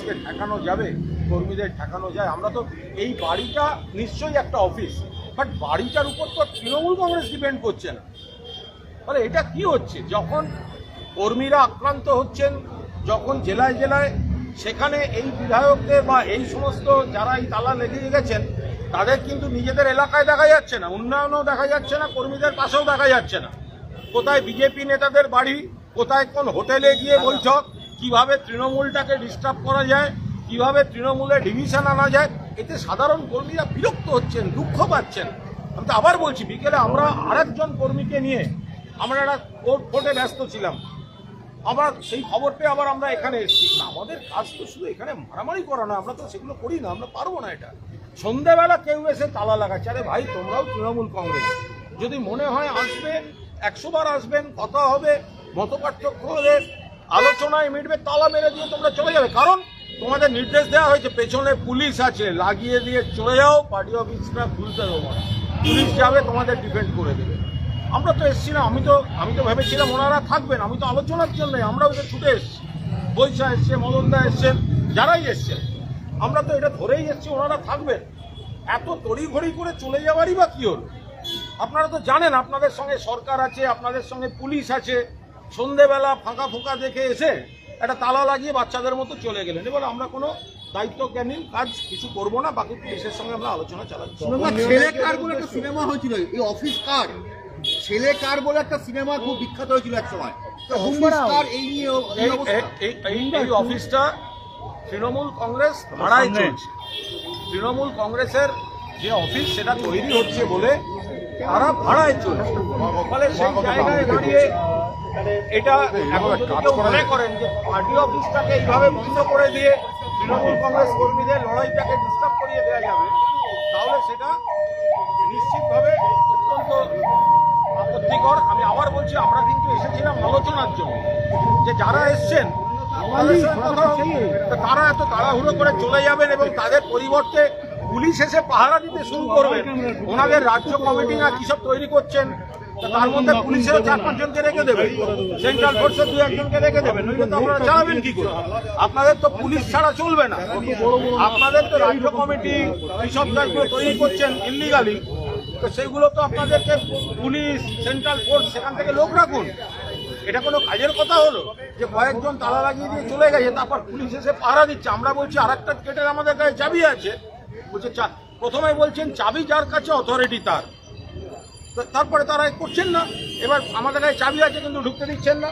পুলিশকে ঠেকানো যাবে, কর্মীদের ঠেকানো যায়? আমরা তো এই বাড়িটা নিশ্চয়ই একটা অফিস, বাট বাড়িটার উপর তো তৃণমূল কংগ্রেস ডিপেন্ড করছে না। তাহলে এটা কি হচ্ছে? যখন কর্মীরা আক্রান্ত হচ্ছেন, যখন জেলায় জেলায়, সেখানে এই বিধায়কদের বা এই সমস্ত যারা এই তালা লেগে গেছেন তাদের কিন্তু নিজেদের এলাকায় দেখা যাচ্ছে না, উন্নয়নও দেখা যাচ্ছে না, কর্মীদের পাশেও দেখা যাচ্ছে না। কোথায় বিজেপি নেতাদের বাড়ি, কোথায় কোন হোটেলে গিয়ে বৈঠক, কিভাবে তৃণমূলটাকে ডিস্টার্ব করা যায়, কিভাবে তৃণমূলে ডিভিশন আনা যায়, এতে সাধারণ কর্মীরা বিরক্ত হচ্ছেন, দুঃখ পাচ্ছেন। আমি তো আবার বলছি, বিকেলে আমরা আরেকজন কর্মীকে নিয়ে আমরা একটা কোর্টে ব্যস্ত ছিলাম, আবার সেই খবর পেয়ে আবার আমরা এখানে এসেছি। আমাদের কাজ তো শুধু এখানে মারামারি করা না, আমরা তো সেগুলো করি না, আমরা পারবো না। এটা সন্ধ্যাবেলা কেউ এসে তালা লাগাচ্ছে, আরে ভাই তোমরাও তৃণমূল কংগ্রেস, যদি মনে হয় আসবেন 100 বার আসবেন, কথা হবে, মত পার্থক্য হলে আলোচনায় মিটবে, তালা মেরে দিয়ে তোমরা চলে যাবে। কারণ তোমাদের নির্দেশ দেওয়া হয়েছে, পেছনে পুলিশ আছে, লাগিয়ে দিয়ে চলে যাও, পার্টি অফিসটা খুলতে দেবো না, পুলিশ যাবে তোমাদের ডিফেন্ড করে দেবে। আমরা তো এসছি না, আমি তো ভেবেছিলাম ওনারা থাকবেন, আমি তো আলোচনার জন্যই, আমরাও তো ছুটে এসছি, বৈশা এসছে, মদনদা এসছেন, যারাই এসছেন, আমরা তো এটা ধরেই এসছি ওনারা থাকবেন। এত তড়িঘড়ি করে চলে যাওয়ারই বা কি হলো? আপনারা তো জানেন আপনাদের সঙ্গে সরকার আছে, আপনাদের সঙ্গে পুলিশ আছে, সন্ধেবেলা ফাঁকা ফোঁকা দেখে এসে একটা তালা লাগিয়ে বাচ্চাদের মতো চলে গেলেন। এবার আমরা কোনো দায়িত্বজ্ঞানীর কাজ কিছু করবো না, বাকি পুলিশের সঙ্গে আমরা আলোচনা চালাচ্ছি। ছেলে কার বলে একটা সিনেমা হয়েছিল, এই অফিস কার ছেলে কার বলে একটা সিনেমা খুব বিখ্যাত হয়েছিল এক সময়, এই অফিসটা তৃণমূল কংগ্রেস ভাড়ায় চলছে। তৃণমূল কংগ্রেসের যে অফিস সেটা তৈরি হচ্ছে বলে তারা ভাড়ায় চলছে। ফলে সেই জায়গায় দাঁড়িয়ে এটা এখন যদি কেউ মনে করেন যে পার্টি অফিসটাকে এইভাবে বন্ধ করে দিয়ে তৃণমূল কংগ্রেস কর্মীদের লড়াইটাকে ডিস্টার্ব করিয়ে দেওয়া যাবে, তাহলে সেটা নিশ্চিতভাবে অত্যন্ত আপত্তিকর। আমি আবার বলছি, আমরা কিন্তু এসেছিলাম আলোচনার জন্য, যে যারা এসছেন তারা এত তাড়াহুড়ো করে চলে যাবেন এবং তাদের পরিবর্তে পুলিশ এসে পাহারা দিতে শুরু করবেন। ওনাদের রাজ্য কমিটি না কিসব তৈরি করছেন, তার মধ্যে পুলিশেরও 4-5 জনকে রেখে দেবেন, সেন্ট্রাল ফোর্সের 2-1 জনকে রেখে দেবেন, নইলে তো আপনারা চালাবেন কি করে? আপনাদের তো পুলিশ ছাড়া চলবে না, আপনাদের তো রাজ্য কমিটি কিসব কাজগুলো তৈরি করছেন ইল্লিগালি, তো সেগুলো তো আপনাদেরকে পুলিশ, সেন্ট্রাল ফোর্স সেখান থেকে লোক রাখুন। এটা কোনো কাজের কথা হলো যে কয়েকজন তালা লাগিয়ে দিয়ে চলে গেছে, তারপর পুলিশ এসে পাহারা দিচ্ছে? আমরা বলছি আরেকটা গেটের আমাদের কাছে চাবি আছে, বলছে প্রথমে বলছেন চাবি যার কাছে অথরিটি তার, তারপরে তারা করছেন না। এবার আমাদের কাছে চাবি আছে কিন্তু ঢুকতে দিচ্ছেন না।